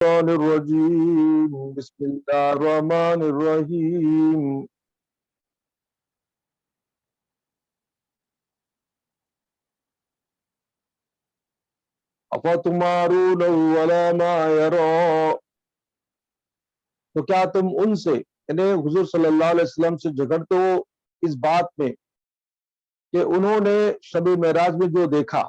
الشيطان الرجيم بسم الله الرحمن الرحيم أفتمارونه على ما يرى تو کیا تم ان سے یعنی حضور صلی اللہ علیہ وسلم سے جھگڑتے ہو اس بات میں کہ انہوں نے شب معراج میں جو دیکھا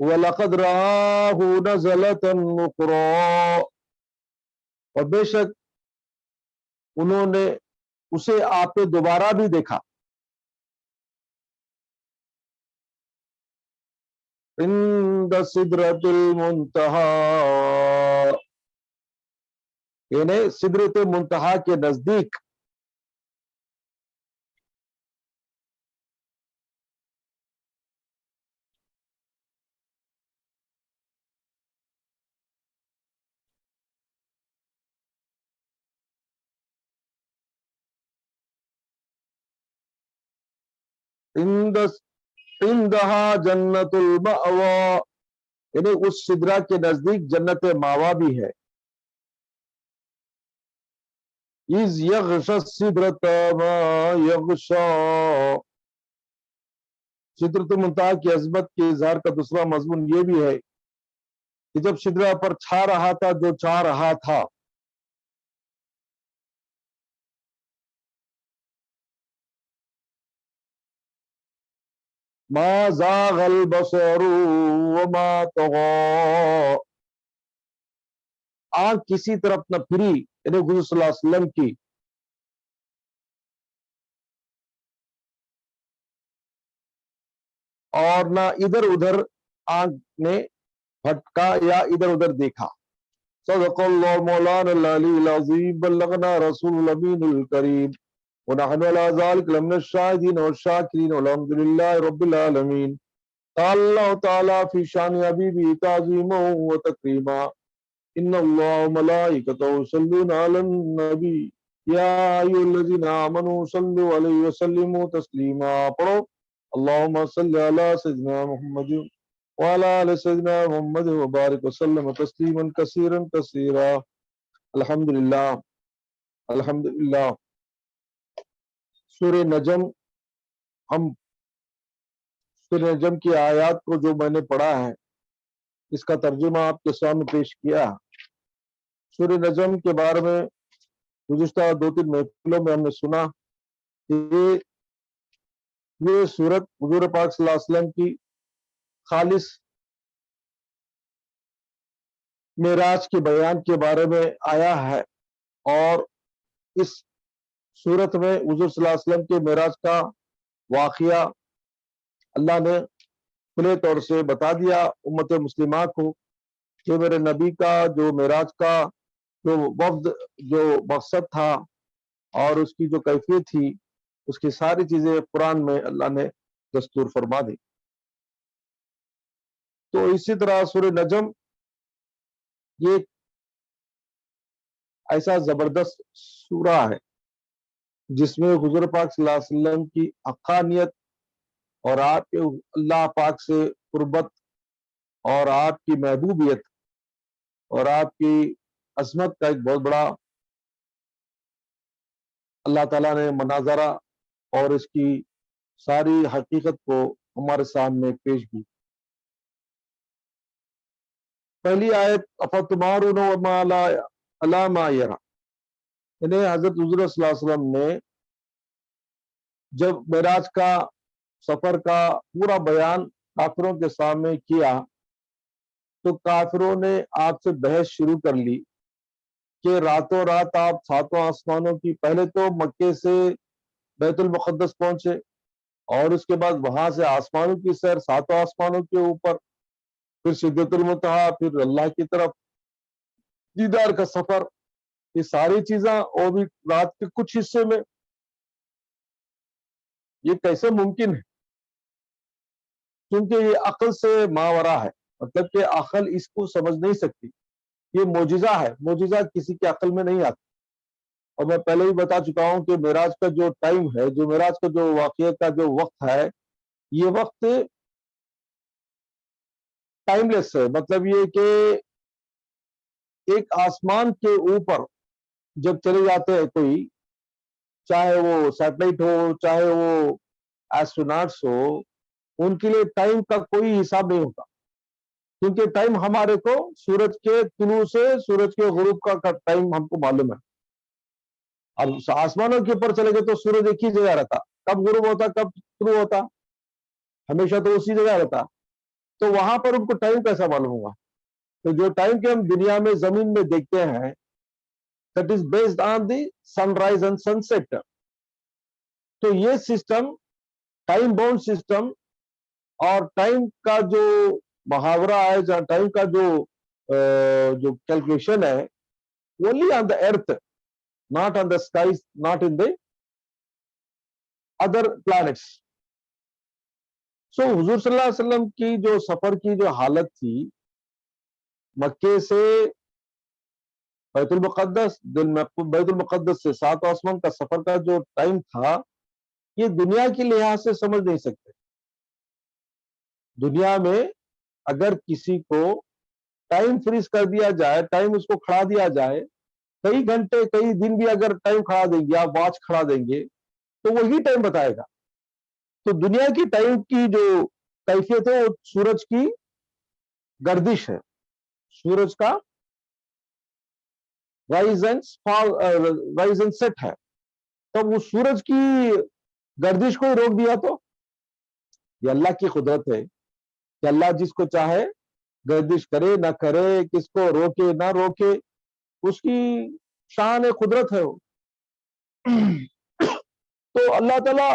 وَلَقَدْ رَآهُ نَزْلَةً أُخْرَى اور بے شک انہوں نے اسے آپ نے دوبارہ بھی دیکھا عند سدرۃ المنتہا یعنی سدرۃ منتہا کے نزدیک عندہا جنت المأوا یعنی اس سدرہ کے نزدیک جنت ماوا بھی ہے اذ یغشی السدرۃ ما یغشی سدرۃ المنتہا کی عظمت کے اظہار کا دوسرا مضمون یہ بھی ہے کہ جب سدرہ پر چھا رہا تھا جو چاہ رہا تھا ما زاغ البصر وما طغى آنکھ کسی طرف نہ پھری یعنی حضور صلی اللہ علیہ وسلم کی اور نہ ادھر ادھر آنکھ نے بھٹکا یا ادھر ادھر دیکھا صدق اللہ مولانا العلی العظیم بلغنا رسول الامین الکریم ونحن على ذلك لمن الشاهدين والشاكرين والحمد لله رب العالمين قال الله تعالى في شان حبيبه تعظيما وتكريما ان الله وملائكته يصلون على النبي يا ايها الذين امنوا صلوا عليه وسلموا تسليما پڑھو اللهم صل على سيدنا محمد وعلى ال سيدنا محمد وبارك وسلم تسليما كثيرا كثيرا الحمد لله الحمد لله سورہ نجم ہم سورہ نجم کی آیات کو جو میں نے پڑھا ہے اس کا ترجمہ آپ کے سامنے پیش کیا سورہ نجم کے بارے میں گزشتہ 2-3 محفلوں میں ہم نے سنا کہ یہ سورت حضور پاک صلی اللہ علیہ وسلم کی خالص معراج کے بیان کے بارے میں آیا ہے اور اس سورت میں حضور صلی اللہ علیہ وسلم کے معراج کا واقعہ اللہ نے کھلے طور سے بتا دیا امت مسلمہ کو کہ میرے نبی کا جو معراج کا جو وفد جو مقصد تھا اور اس کی جو کیفیت تھی اس کی ساری چیزیں قرآن میں اللہ نے دستور فرما دی تو اسی طرح سورہ نجم یہ ایسا زبردست سورہ ہے جس میں حضور پاک صلی اللہ علیہ وسلم کی حقانیت اور آپ کے اللہ پاک سے قربت اور آپ کی محبوبیت اور آپ کی عظمت کا ایک بہت بڑا اللہ تعالیٰ نے مناظرہ اور اس کی ساری حقیقت کو ہمارے سامنے پیش کی پہلی آیت افتمارون علی ما یری یعنی حضرت حضور صلی اللہ علیہ وسلم نے جب معراج کا سفر کا پورا بیان کافروں کے سامنے کیا تو کافروں نے آپ سے بحث شروع کر لی کہ راتوں رات آپ 7 آسمانوں کی پہلے تو مکے سے بیت المقدس پہنچے اور اس کے بعد وہاں سے آسمانوں کی سیر 7 آسمانوں کے اوپر پھر سدرۃ المنتہا پھر اللہ کی طرف دیدار کا سفر یہ ساری چیزاں اور بھی رات کے کچھ حصے میں یہ کیسے ممکن ہے کیونکہ یہ عقل سے ماورا ہے مطلب کہ عقل اس کو سمجھ نہیں سکتی یہ معجزہ ہے معجزہ کسی کی عقل میں نہیں آتا اور میں پہلے ہی بتا چکا ہوں کہ معراج کا جو ٹائم ہے جو معراج کا جو واقعہ کا جو وقت ہے یہ وقت ٹائم لیس ہے، مطلب یہ کہ ایک آسمان کے اوپر جب چلے جاتے ہیں کوئی، چاہے وہ سیٹلائٹ ہو چاہے وہ ایسٹروناٹس ہو، ان کے لیے ٹائم کا کوئی حساب نہیں ہوتا، کیونکہ ٹائم ہمارے کو سورج کے طلوع سے سورج کے غروب کا ٹائم ہم کو معلوم ہے۔ اب آسمانوں کے اوپر چلے گئے تو سورج ایک ہی جگہ رہتا، کب غروب ہوتا کب طلوع ہوتا، ہمیشہ تو اسی جگہ رہتا، تو وہاں پر ان کو ٹائم کیسا معلوم ہوگا؟ تو جو ٹائم کے ہم دنیا میں زمین میں دیکھتے ہیں، that is based on the sunrise and sunset. تو یہ سسٹم ٹائم باؤنڈ سسٹم اور ٹائم کا جو محاورہ ہے، جہاں ٹائم کا جو کیلکولیشن ہے، only on the earth, not on the skies, not in the other planets. So حضور صلی اللہ علیہ وسلم کی جو سفر کی جو حالت تھی، مکے سے بیت المقدس، بیت المقدس سے سات آسمان کا سفر کا جو ٹائم تھا، یہ دنیا کے لحاظ سے سمجھ نہیں سکتے۔ دنیا میں اگر کسی کو ٹائم فریز کر دیا جائے، ٹائم اس کو کھڑا دیا جائے، کئی گھنٹے کئی دن بھی اگر ٹائم کھڑا دیں گے، آپ واچ کھڑا دیں گے تو وہی ٹائم بتائے گا۔ تو دنیا کی ٹائم کی جو کیفیت ہے وہ سورج کی گردش ہے، سورج کا رائز اینڈ سیٹ ہے۔ تب وہ سورج کی گردش کو روک دیا تو یہ اللہ کی قدرت ہے کہ اللہ جس کو چاہے گردش کرے نہ کرے، کس کو روکے نہ روکے، اس کی شان قدرت ہے وہ۔ تو اللہ تعالی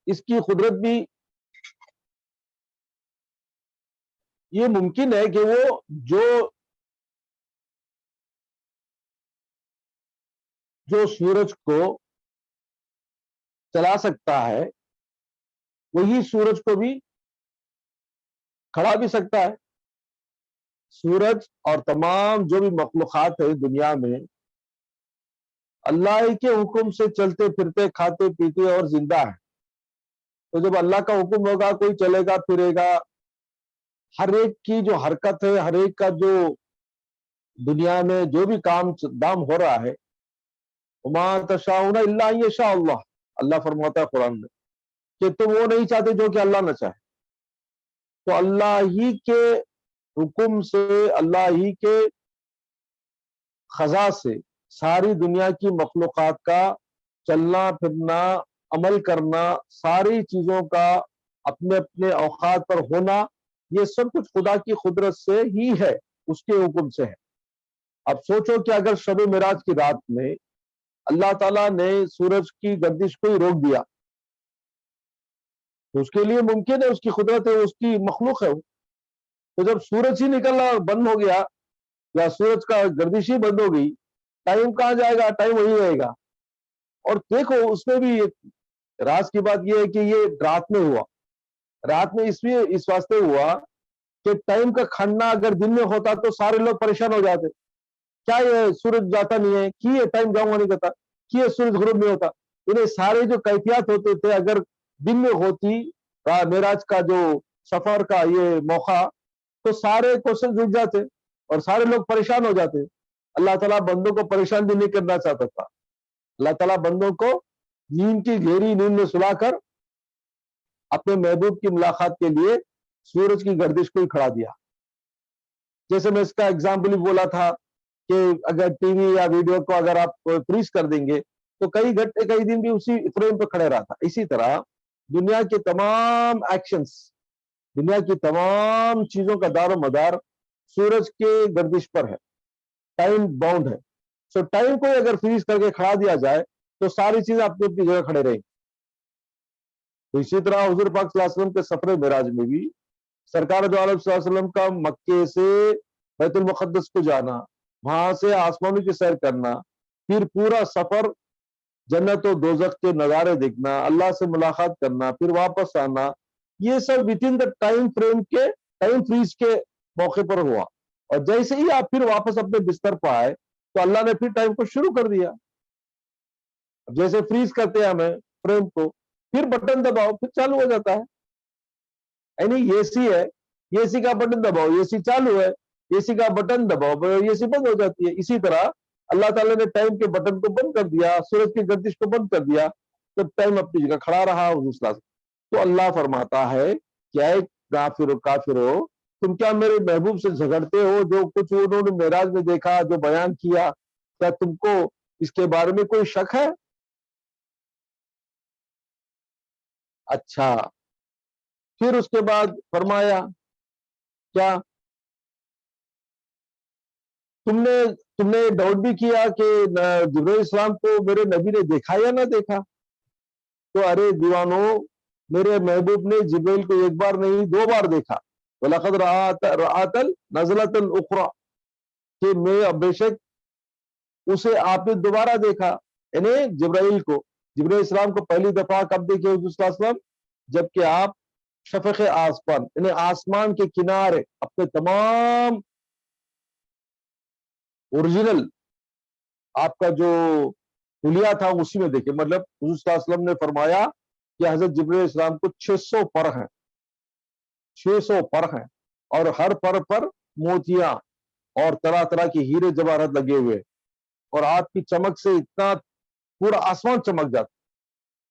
اس کی قدرت بھی یہ ممکن ہے کہ وہ جو سورج کو چلا سکتا ہے، وہی سورج کو بھی کھڑا بھی سکتا ہے۔ سورج اور تمام جو بھی مخلوقات ہے دنیا میں، اللہ ہی کے حکم سے چلتے پھرتے کھاتے پیتے اور زندہ ہے۔ تو جب اللہ کا حکم ہوگا کوئی چلے گا پھرے گا، ہر ایک کی جو حرکت ہے، ہر ایک کا جو دنیا میں جو بھی کام دام ہو رہا ہے، وما تشاءون الا ان یشاء اللہ، اللہ فرماتا ہے قرآن میں کہ تم وہ نہیں چاہتے جو کہ اللہ نہ چاہے۔ تو اللہ ہی کے حکم سے، اللہ ہی کے خضا سے ساری دنیا کی مخلوقات کا چلنا پھرنا، عمل کرنا، ساری چیزوں کا اپنے اپنے اوقات پر ہونا، یہ سب کچھ خدا کی قدرت سے ہی ہے، اس کے حکم سے ہے۔ اب سوچو کہ اگر شب معراج کی رات میں اللہ تعالیٰ نے سورج کی گردش کو ہی روک دیا تو اس کے لیے ممکن ہے، اس کی قدرت ہے، اس کی مخلوق ہے وہ۔ تو جب سورج ہی نکلنا بند ہو گیا یا سورج کا گردش ہی بند ہو گئی، ٹائم کہاں جائے گا؟ ٹائم وہی رہے گا۔ اور دیکھو اس میں بھی راز کی بات یہ ہے کہ یہ رات میں ہوا، رات میں اس واسطے ہوا کہ ٹائم کا کھڑنا اگر دن میں ہوتا تو سارے لوگ پریشان ہو جاتے، کیا یہ سورج جاتا نہیں ہے، کہ یہ ٹائم جاؤں گا نہیں کرتا، کہ یہ سورج غروب نہیں ہوتا، انہیں سارے جو کیفیات ہوتے تھے اگر دن میں ہوتی معراج کا جو سفر کا یہ موقع، تو سارے کوشچن رک جاتے اور سارے لوگ پریشان ہو جاتے۔ اللہ تعالیٰ بندوں کو پریشان بھی نہیں کرنا چاہتا تھا، اللہ تعالیٰ بندوں کو نیند کی گہری نیند میں سلا کر اپنے محبوب کی ملاقات کے لیے سورج کی گردش کو ہی کھڑا دیا۔ جیسے میں اس کا ایگزامپل بھی بولا تھا کہ اگر ٹی وی یا ویڈیو کو اگر آپ فریز کر دیں گے تو کئی گھنٹے کئی دن بھی اسی فریم پہ کھڑے رہتا۔ اسی طرح دنیا کے تمام ایکشنز، دنیا کی تمام چیزوں کا دار و مدار سورج کے گردش پر ہے، ٹائم باؤنڈ ہے۔ سو ٹائم کو اگر فریز کر کے کھڑا دیا جائے تو ساری چیزیں اپنی اپنی جگہ کھڑے رہیں گی۔ تو اسی طرح حضور پاک صلی اللہ علیہ وسلم کے سفر معراج میں بھی سرکار دو عالم صلی اللہ علیہ وسلم کا مکے سے بیت المقدس کو جانا، وہاں سے آسمانوں کی سیر کرنا، پھر پورا سفر جنت و دوزخ کے نظارے دیکھنا، اللہ سے ملاقات کرنا، پھر واپس آنا، یہ سب within the time frame کے ٹائم فریز کے موقع پر ہوا۔ اور جیسے ہی آپ پھر واپس اپنے بستر پر آئے تو اللہ نے پھر ٹائم کو شروع کر دیا۔ جیسے فریز کرتے ہیں ہمیں فریم کو، پھر بٹن دباؤ پھر چالو ہو جاتا ہے. یعنی اے سی ہے, اے سی کا بٹن دباؤ اے سی چالو ہے, اے سی کا بٹن دباؤ اے سی بند ہو جاتی ہے. اسی طرح اللہ تعالیٰ نے ٹائم کے بٹن کو بند کر دیا, سورج کی گردش کو بند کر دیا, تو ٹائم اپنی جگہ کھڑا رہا. تو اللہ فرماتا ہے کیا کافرو تم کیا میرے محبوب سے جھگڑتے ہو جو کچھ انہوں نے معراج میں دیکھا, جو بیان کیا, کیا تم کو اس کے بارے میں کوئی شک ہے؟ اچھا, پھر اس کے بعد فرمایا کیا تم نے ڈاؤٹ بھی کیا کہ جبرائیل السلام کو میرے نبی نے دیکھا یا نہ دیکھا؟ تو ارے دیوانو, میرے محبوب نے جبرائیل کو ایک بار نہیں 2 بار دیکھا. وَلَقَدْ رَآتَ نَزْلَةً أُخْرَى, کہ میں بے شک اسے آپ نے دوبارہ دیکھا, یعنی جبرائیل السلام کو پہلی دفعہ کب دیکھے حضور صلی اللہ علیہ وسلم؟ جبکہ آپ شفق آسمان یعنی آسمان کے کنارے اپنے تمام اوریجنل آپ کا جو حلیہ تھا اسی میں دیکھے. مطلب حضور صلی اللہ علیہ وسلم نے فرمایا کہ حضرت جبرائیل السلام کو 600 پر ہیں, 600 پر ہیں, اور ہر پر پر موتیاں اور طرح طرح کی ہیرے جواہرات لگے ہوئے, اور آپ کی چمک سے اتنا پورا آسمان چمک جاتا.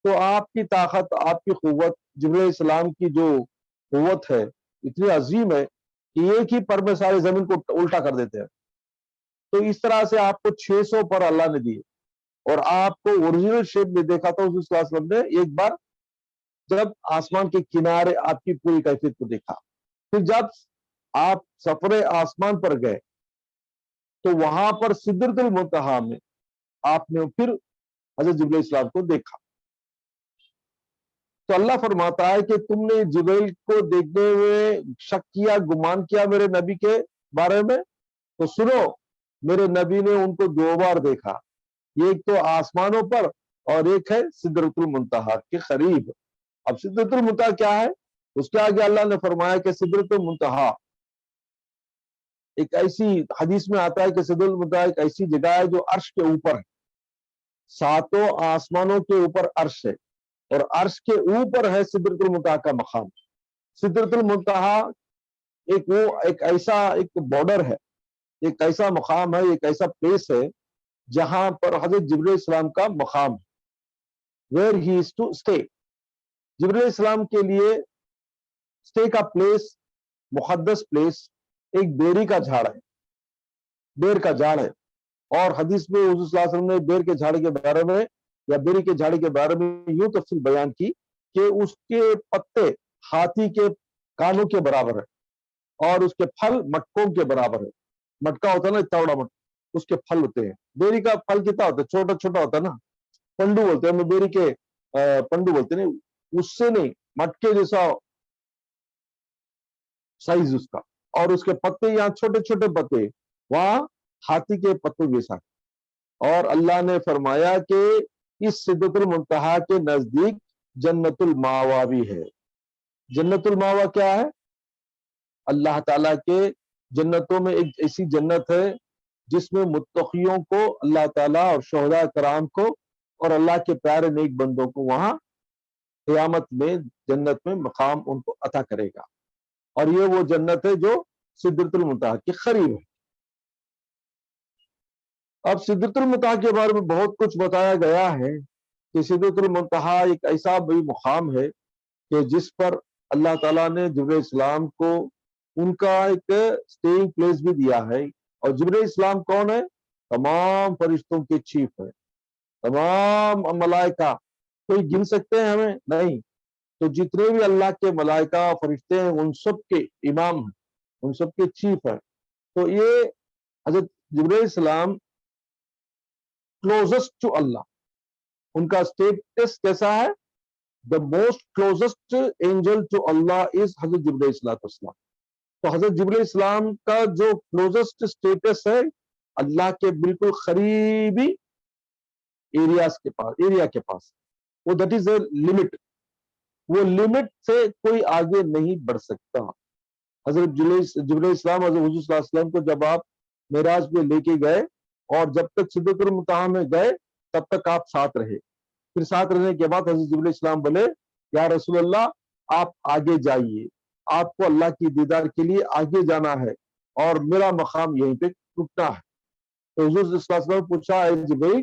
تو آپ کی طاقت, آپ کی قوت, جبرائیل السلام کی جو قوت ہے اتنی عظیم ہے کہ ایک ہی پر میں ساری زمین کو الٹا کر دیتے ہیں. تو اس طرح سے آپ کو 600 پر اللہ نے دیے, اور آپ کو اوریجنل شیپ میں دیکھا تھا حضور صلی اللہ علیہ وسلم نے ایک بار جب آسمان کے کنارے آپ کی پوری کیفیت کو دیکھا. پھر جب آپ سفر آسمان پر گئے تو وہاں پر سدرۃ المنتہا میں آپ نے پھر حضرت جبرائیل السلام کو دیکھا. تو اللہ فرماتا ہے کہ تم نے جبرائیل کو دیکھنے میں شک کیا, گمان کیا میرے نبی کے بارے میں, تو سنو میرے نبی نے ان کو 2 بار دیکھا, ایک تو آسمانوں پر اور ایک ہے سدرۃ المنتہا کے قریب. اب سدرۃ المنتہا کیا ہے؟ اس کے آگے اللہ نے فرمایا کہ سدرۃ المنتہا ایک ایسی, حدیث میں آتا ہے کہ سدرۃ المنتہا ایک ایسی جگہ ہے جو عرش کے اوپر ہے, 7 آسمانوں کے اوپر عرش ہے, اور عرش کے اوپر ہے سدرۃ المنتہا کا مقام. سدرۃ المنتہا ایک ایسا بارڈر ہے, ایک ایسا مقام ہے, ایک ایسا پلیس ہے جہاں پر حضرت جبرائیل السلام کا مقام ہے, where he is to stay. جبرائیل السلام کے لیے اسٹے کا پلیس, مقدس پلیس ایک بیری کا جھاڑ ہے, بیر کا جھاڑ ہے. اور حدیث میں حضور صلی اللہ علیہ وسلم نے بیر کے جھاڑ کے بارے میں یا بیری کے جھاڑ کے بارے میں یوں تفصیل بیان کی کہ اس کے پتے ہاتھی کے کانوں کے برابر ہے, اور اس کے پھل مٹکوں کے برابر ہے. مٹکا ہوتا ہے نا اتنا بڑا مٹکا, اس کے پھل ہوتے ہیں. بیری کا پھل کتنا ہوتا ہے؟ چھوٹا چھوٹا ہوتا ہے نا, پنڈو بولتے ہیں, ہم بیری کے پنڈو بولتے ہیں, اس سے نہیں, مٹکے جیسا سائز اس کا, اور اس کے پتے یہاں چھوٹے چھوٹے پتے, وہاں ہاتھی کے پتوں جیسا. اور اللہ نے فرمایا کہ اس سدرۃ المنتہا کے نزدیک جنت الماوا بھی ہے. جنت الماوا کیا ہے؟ اللہ تعالیٰ کے جنتوں میں ایک ایسی جنت ہے جس میں متقیوں کو اللہ تعالیٰ اور شہداء کرام کو اور اللہ کے پیارے نیک بندوں کو وہاں قیامت میں جنت میں مقام ان کو عطا کرے گا. اور یہ وہ جنت ہے جو سدرۃ المنتہا کے قریب ہے. اب سدرۃ المنتہا کے بارے میں بہت کچھ بتایا گیا ہے کہ سدرۃ المنتہا ایک ایسا بڑی مقام ہے کہ جس پر اللہ تعالیٰ نے جبرائیل السلام کو ان کا ایک سٹیئنگ پلیس بھی دیا ہے. اور جبرائیل السلام کون ہے؟ تمام فرشتوں کے چیف ہے, تمام ملائکہ. کوئی گن سکتے ہیں ہمیں؟ نہیں. تو جتنے بھی اللہ کے ملائکہ فرشتے ہیں ان سب کے امام ہیں, ان سب کے چیف ہیں. تو یہ حضرت جبرائیل السلام کلوزسٹ ٹو اللہ, ان کا اسٹیٹس کیسا ہے؟ the most closest angel to Allah is حضرت جبرائیل السلام. تو حضرت جبرائیل السلام کا جو کلوزسٹ اسٹیٹس ہے اللہ کے بالکل قریبی ایریا کے پاس, وہ دیٹ از اے لمٹ, وہ لمٹ سے کوئی آگے نہیں بڑھ سکتا. حضرت جبرائیل السلام حضرت حضور صلی اللہ علیہ وسلم کو جب آپ معراج پہ لے کے گئے اور جب تک سدرۃ المنتہا میں گئے تب تک آپ ساتھ رہے, پھر ساتھ رہنے کے بعد حضرت جبرائیل السلام بولے یا رسول اللہ آپ آگے جائیے، آپ کو اللہ کی دیدار کے لیے آگے جانا ہے اور میرا مقام یہیں پہ رکنا ہے۔ تو حضور صلی اللہ علیہ وسلم نے پوچھا اے جبرائیل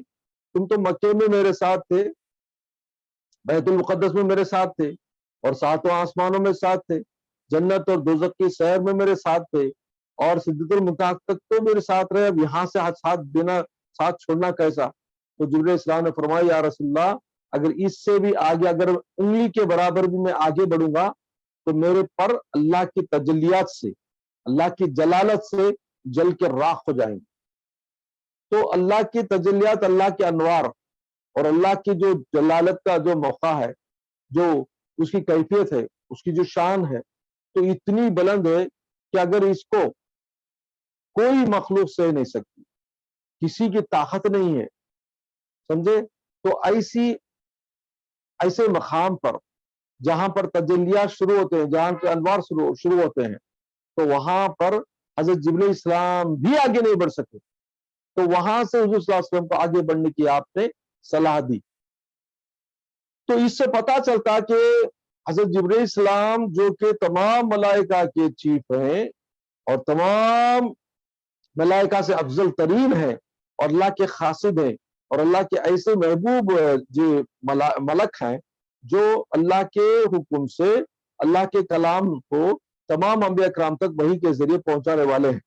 تم تو مکے میں میرے ساتھ تھے، بیت المقدس میں میرے ساتھ تھے اور ساتوں آسمانوں میں ساتھ تھے، جنت اور دوزخ کی سیر میں میرے ساتھ تھے اور سدرۃ المنتہا تک تو میرے ساتھ رہے، اب یہاں سے ساتھ دینا، ساتھ چھوڑنا کیسا؟ تو جبرائیل السلام نے فرمایا یا رسول اللہ اگر اس سے بھی آگے، اگر انگلی کے برابر بھی میں آگے بڑھوں گا تو میرے پر اللہ کی تجلیات سے، اللہ کی جلالت سے جل کے راکھ ہو جائیں گے۔ تو اللہ کی تجلیات، اللہ کے انوار اور اللہ کی جو جلالت کا جو موقع ہے، جو اس کی کیفیت ہے، اس کی جو شان ہے، تو اتنی بلند ہے کہ اگر اس کو کوئی مخلوق سہ نہیں سکتی، کسی کی طاقت نہیں ہے، سمجھے؟ تو ایسے مقام پر جہاں پر تجلیات شروع ہوتے ہیں، جہاں کے انوار شروع ہوتے ہیں، تو وہاں پر حضرت جبرائیل السلام بھی آگے نہیں بڑھ سکے، تو وہاں سے حضور صلی اللہ علیہ وسلم کو آگے بڑھنے کی آپ نے صلاح دی۔ تو اس سے پتا چلتا کہ حضرت جبرائیل السلام جو کہ تمام ملائکہ کے چیف ہیں اور تمام ملائکہ سے افضل ترین ہیں اور اللہ کے خاصد ہیں اور اللہ کے ایسے محبوب جو ملک ہیں جو اللہ کے حکم سے اللہ کے کلام کو تمام انبیاء کرام تک وحی کے ذریعے پہنچانے والے ہیں۔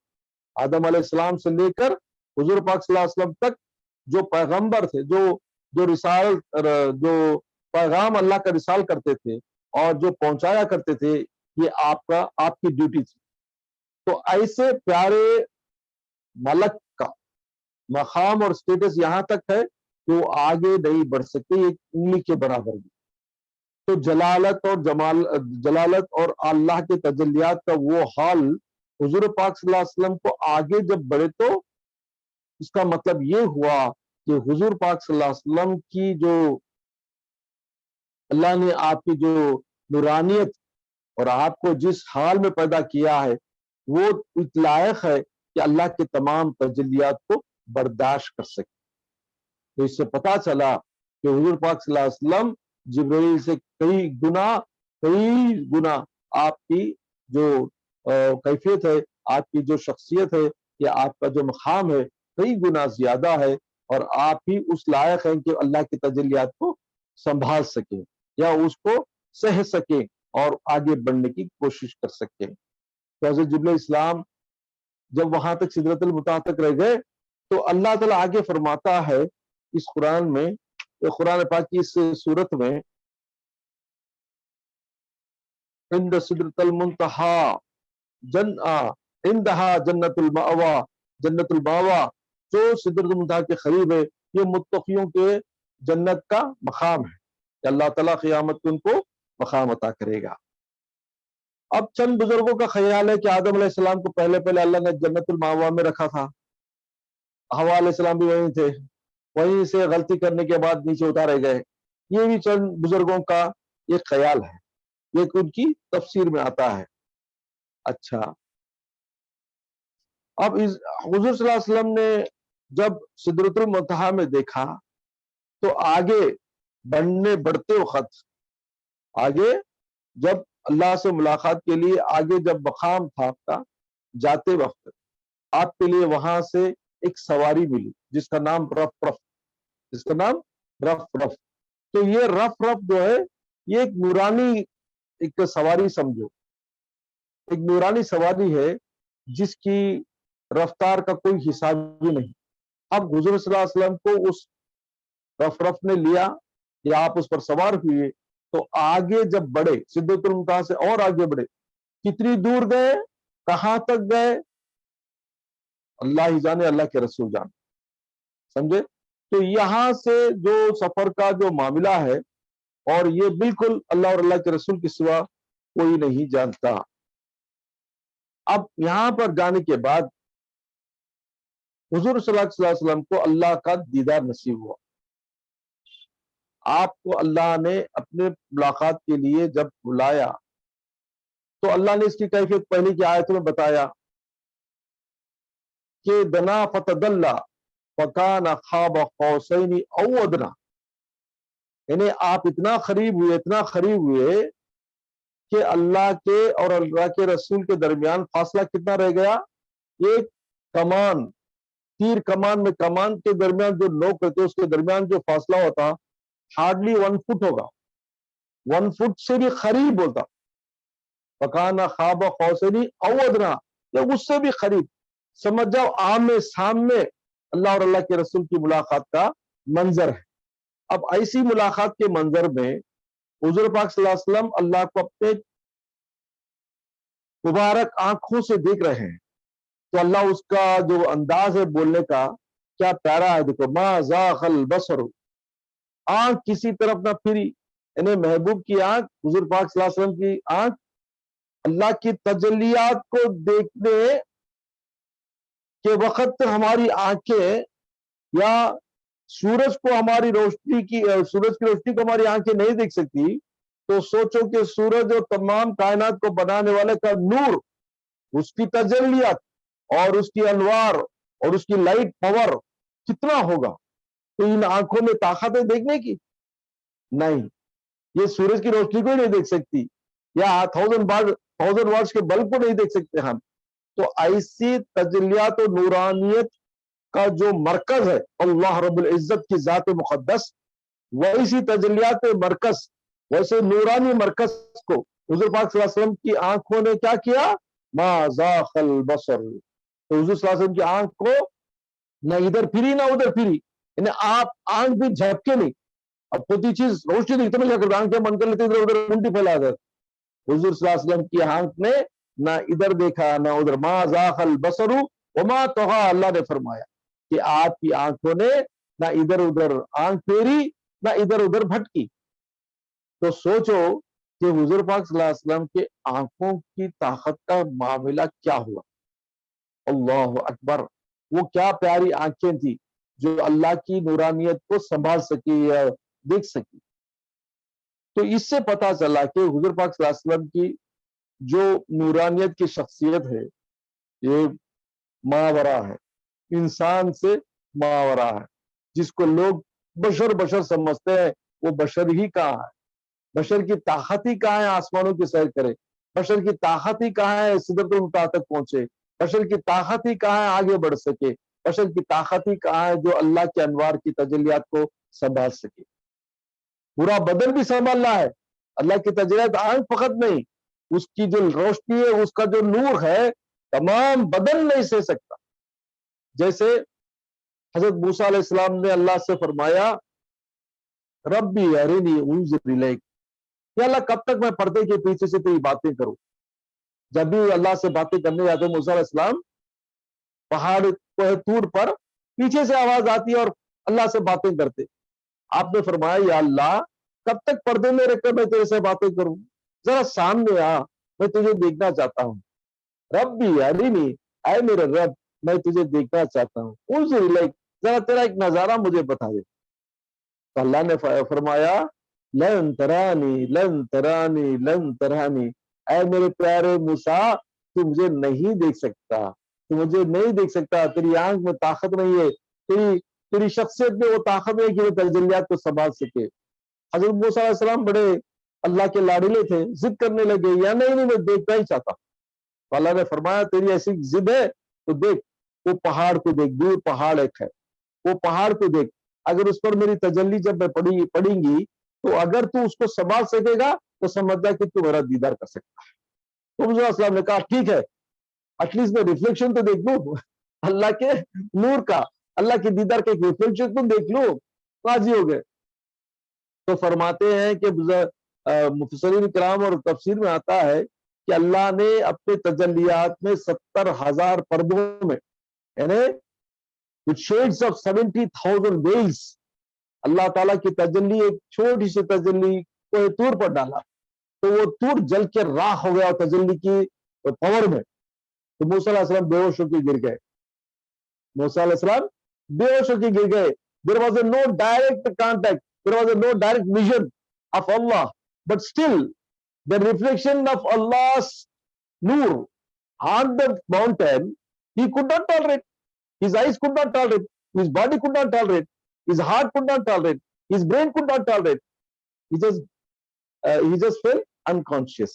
آدم علیہ السلام سے لے کر حضور پاک صلی اللہ علیہ وسلم تک جو پیغمبر تھے، جو پیغام اللہ کا رسال کرتے تھے اور جو پہنچایا کرتے تھے، یہ آپ کی ڈیوٹی تھی۔ تو ایسے پیارے ملک کا مقام اور سٹیٹس یہاں تک ہے کہ وہ آگے نہیں بڑھ سکتے ایک انگلی کے برابر بھی۔ تو جلالت اور اللہ کے تجلیات کا وہ حال حضور پاک صلی اللہ علیہ وسلم کو آگے جب بڑھے تو اس کا مطلب یہ ہوا کہ حضور پاک صلی اللہ علیہ وسلم کی جو اللہ نے آپ کی جو نورانیت اور آپ کو جس حال میں پیدا کیا ہے وہ لائق ہے کہ اللہ کے تمام تجلیات کو برداشت کر سکے۔ تو اس سے پتا چلا کہ حضور پاک صلی اللہ علیہ وسلم جبرائیل سے کئی گنا آپ کی جو کیفیت ہے، آپ کی جو شخصیت ہے یا آپ کا جو مقام ہے کئی گنا زیادہ ہے، اور آپ ہی اس لائق ہیں کہ اللہ کی تجلیات کو سنبھال سکیں یا اس کو سہ سکیں اور آگے بڑھنے کی کوشش کر سکیں۔ تو حضرت جبرائیل السلام جب وہاں تک سدرۃ المنتہا تک رہ گئے تو اللہ تعالیٰ آگے فرماتا ہے اس قرآن میں، قرآن پاک کی اس صورت میں، عند سدرۃ المنتہا عندہا جنت المأوا، جنت المأوا جو سدرۃ المنتہا کے قریب ہے، یہ متقیوں کے جنت کا مقام ہے کہ اللہ تعالیٰ قیامت کو ان کو مقام عطا کرے گا۔ اب چند بزرگوں کا خیال ہے کہ آدم علیہ السلام کو پہلے اللہ نے جنت المأوا میں رکھا تھا، حوا علیہ السلام بھی وہیں تھے، وہیں سے غلطی کرنے کے بعد نیچے اتارے گئے۔ یہ بھی چند بزرگوں کا ایک خیال ہے، یہ ان کی تفسیر میں آتا ہے۔ اچھا، اب حضور صلی اللہ علیہ وسلم نے جب سدرۃ المنتہا میں دیکھا تو آگے بڑھتے وقت، آگے جب اللہ سے ملاقات کے لیے آگے جب مقام تھا آپ کا، جاتے وقت آپ کے لیے وہاں سے ایک سواری ملی جس کا نام رف۔ تو یہ رف جو ہے یہ ایک نورانی ایک سواری سمجھو، ایک نورانی سواری ہے جس کی رفتار کا کوئی حساب بھی نہیں۔ اب حضور صلی اللہ علیہ وسلم کو اس رف نے لیا یا آپ اس پر سوار ہوئے تو آگے جب بڑھے، سدرۃ المنتہا سے اور آگے بڑھے، کتنی دور گئے، کہاں تک گئے، اللہ ہی جانے، اللہ کے رسول جانے، سمجھے؟ تو یہاں سے جو سفر کا جو معاملہ ہے، اور یہ بالکل اللہ اور اللہ کے رسول کے سوا کوئی نہیں جانتا۔ اب یہاں پر جانے کے بعد حضور صلی اللہ علیہ وسلم کو اللہ کا دیدار نصیب ہوا۔ آپ کو اللہ نے اپنے ملاقات کے لیے جب بلایا تو اللہ نے اس کی کیفیت پہلے کی آیت میں بتایا کہ دنا فتدلّا فکان قاب قوسین او ادنی، یعنی آپ اتنا قریب ہوئے کہ اللہ کے اور اللہ کے رسول کے درمیان فاصلہ کتنا رہ گیا؟ ایک کمان، تیر کمان میں کمان کے درمیان جو نوک رہتے اس کے درمیان جو فاصلہ ہوتا ہارڈلی 1 فٹ ہوگا، 1 فٹ سے بھی قریب ہوتا. فَكَانَ خَابَ قَوْسَيْنِ أَوْ أَدْنَىٰ، یا اس سے بھی قریب. سمجھ جاؤ آمنے سامنے اللہ اور اللہ کے رسول کی ملاقات کا منظر ہے. اب ایسی ملاقات کے منظر میں حضور پاک صلی اللہ علیہ وسلم اللہ کو اپنے مبارک آنکھوں سے دیکھ رہے ہیں، تو اللہ اس کا جو انداز ہے بولنے کا کیا پیارا ہے. دیکھو، ما زاغ البصر، آنکھ کسی طرف نہ پھری. یعنی محبوب کی آنکھ، حضور پاک صلی اللہ علیہ وسلم کی آنکھ اللہ کی تجلیات کو دیکھنے کے وقت ہماری آنکھیں یا سورج کو سورج کی روشنی کو ہماری آنکھیں نہیں دیکھ سکتی، تو سوچو کہ سورج اور تمام کائنات کو بنانے والے کا نور، اس کی تجلیات اور اس کی انوار اور اس کی لائٹ پاور کتنا ہوگا. تو ان آنکھوں میں طاقت ہے دیکھنے کی؟ نہیں. یہ سورج کی روشنی کو ہی نہیں دیکھ سکتی، یا 1000 واٹس کے بلب کو نہیں دیکھ سکتے ہم. تو ایسی تجلیات و نورانیت کا جو مرکز ہے اللہ رب العزت کی ذات مقدس، ویسی تجلیات مرکز، ویسے نورانی مرکز کو حضور پاک صلی اللہ علیہ وسلم کی آنکھوں نے کیا کیا؟ ما زاغ البصر. تو حضور صلی اللہ علیہ وسلم کی آنکھ کو نہ ادھر پھری نہ ادھر پھری، یعنی آپ آنکھ بھی جھپکے نہیں. اب کوئی چیز روشنی دیکھتے میں کیا آنکھیں بند کر لیتے ادھر ادھر الٹی پھیلا دے. حضور صلی اللہ علیہ وسلم کی آنکھ نے نہ ادھر دیکھا نہ ادھر. ما زاغ البصر وما طغى، اللہ نے فرمایا کہ آپ کی آنکھوں نے نہ ادھر ادھر آنکھ پھیری نہ ادھر ادھر بھٹکی. تو سوچو کہ حضور پاک صلی اللہ علیہ وسلم کے آنکھوں کی طاقت کا معاملہ کیا ہوا. اللہ اکبر. وہ کیا پیاری آنکھیں تھی جو اللہ کی نورانیت کو سنبھال سکی یا دیکھ سکی. تو اس سے پتا چلا کہ حضور پاک صلی اللہ علیہ وسلم کی جو نورانیت کی شخصیت ہے یہ ماورا ہے، انسان سے ماورا ہے. جس کو لوگ بشر سمجھتے ہیں وہ بشر ہی کہاں ہے. بشر کی طاقت ہی کہاں ہے آسمانوں کی سیر کرے. بشر کی طاقت ہی کہاں ہے سدرۃ المنتہا تک پہنچے. بشر کی طاقت ہی کہاں ہے آگے بڑھ سکے. بشر کی طاقت ہی کہاں ہے جو اللہ کے انوار کی تجلیات کو سنبھال سکے. پورا بدن بھی سنبھالنا ہے. اللہ کی تجلیات آنکھ فقط نہیں، اس کی جو روشنی ہے، اس کا جو نور ہے، تمام بدن نہیں سہ سکتا. جیسے حضرت موسیٰ علیہ السلام نے اللہ سے فرمایا ربی ارنی انظر الیک، یا اللہ کب تک میں پردے کے پیچھے سے تیری باتیں کروں. جب بھی اللہ سے باتیں کرنے جاتے موسیٰ علیہ السلام، پہاڑ کوہ طور پر پیچھے سے آواز آتی ہے اور اللہ سے باتیں کرتے. آپ نے فرمایا یا اللہ کب تک پردے میں رکھ کر میں تیرے سے باتیں کروں، ذرا سامنے آ، میں تجھے دیکھنا چاہتا ہوں. ربی ارنی، اے میرے رب میں تجھے دیکھنا چاہتا ہوں. انظر الیک، ذرا تیرا ایک نظارہ مجھے بتا دے. تو اللہ نے فرمایا لن ترانی لن ترانی لن ترانی، اے میرے پیارے موسیٰ تو مجھے نہیں دیکھ سکتا، تو مجھے نہیں دیکھ سکتا. تیری آنکھ میں طاقت نہیں ہے، تیری شخصیت میں وہ طاقت ہے کہ وہ تجلیات کو سنبھال سکے. حضرت موسیٰ علیہ السلام بڑے اللہ کے لاڈلے تھے، ضد کرنے لگے یا نہیں میں دیکھنا ہی چاہتا. تو اللہ نے فرمایا تیری ایسی ضد ہے تو دیکھ، وہ پہاڑ کو دیکھ، دور پہاڑ ایک ہے، وہ پہاڑ کو دیکھ. اگر اس پر میری تجلی جب میں پڑیں گی تو اگر تو اس کو سنبھال سکے گا تو سمجھ جا کہ تو میرا دیدار کر سکتا ہے. تو حضور السلام نے کہا ٹھیک ہے، ایٹ لیسٹ میں ریفلیکشن تو دیکھ لوں اللہ کے نور کا، اللہ کے دیدار کا ایک ریفلیکشن تو دیکھ لوں. راضی ہو گئے. تو فرماتے ہیں کہ مفسرین کرام اور تفسیر میں آتا ہے کہ اللہ نے اپنے تجلیات میں 70,000 پردوں میں، یعنی with shades of 70,000 veils، اللہ تعالیٰ کی تجلی ایک چھوٹی سی تجلی کو طور پر ڈالا تو وہ طور جل کے راکھ ہو گیا تجلی کی پاور میں. تو موسیٰ علیہ السلام بے ہوش ہو کے گر گئے. موسیٰ علیہ السلام بے ہوش ہو کے گر گئے. There was no direct contact, there was no direct vision of Allah, but still the reflection of Allah's nur on the mountain he could not tolerate. His eyes could not tolerate, his body could not tolerate, his heart could not tolerate, his brain could not tolerate. he just fell unconscious,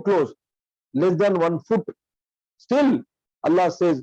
close, less than 1 foot. Still Allah says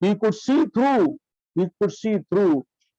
He could see through.